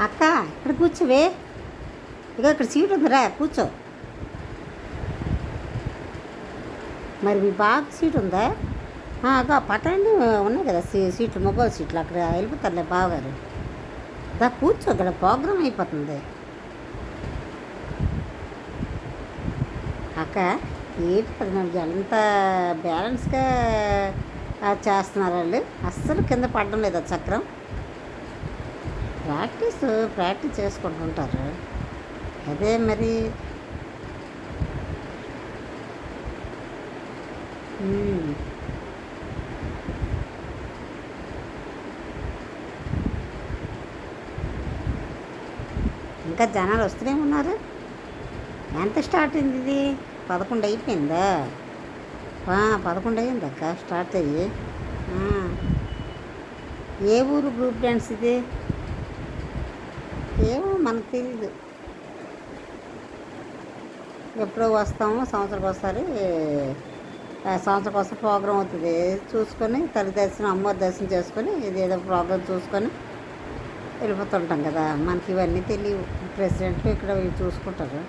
అక్క ఇక్కడ కూర్చోవే. ఇక ఇక్కడ సీట్ ఉందిరా, కూర్చో. మరి మీ బాగా సీట్ ఉందా? అక్క పక్కనండి ఉన్నాయి కదా సీట్లు, మొబైల్ సీట్లు, అక్కడ వెళ్ళిపోతారులే బావగారు. దా కూర్చో, ఇక్కడ ప్రోగ్రామ్ అయిపోతుంది. అక్క ఏంటి అది మనకి ఎంత బ్యాలెన్స్గా చేస్తున్నారు వాళ్ళు, అస్సలు కింద పడడం లేదు ఆ చక్రం. ప్రాక్టీస్ చేసుకుంటుంటారు. అదే మరి. ఇంకా జనాలు వస్తూనే ఉన్నారు. ఎంత స్టార్ట్ అయింది ఇది? 11 అయిపోయిందా? 11 అయింది అక్క స్టార్ట్ అయ్యి. ఏ ఊరు గ్రూప్ డ్యాన్స్ ఇది? ఏమో మనకు తెలీదు. ఎప్పుడో వస్తాము, సంవత్సరం ఒకసారి ప్రోగ్రాం అవుతుంది. చూసుకొని తల్లి దర్శనం, అమ్మవారి దర్శనం చేసుకొని ఇదేదో ప్రోగ్రాం చూసుకొని వెళ్ళిపోతుంటాం కదా. మనకి ఇవన్నీ తెలియవు. ప్రెసిడెంట్లు ఇక్కడ చూసుకుంటారు.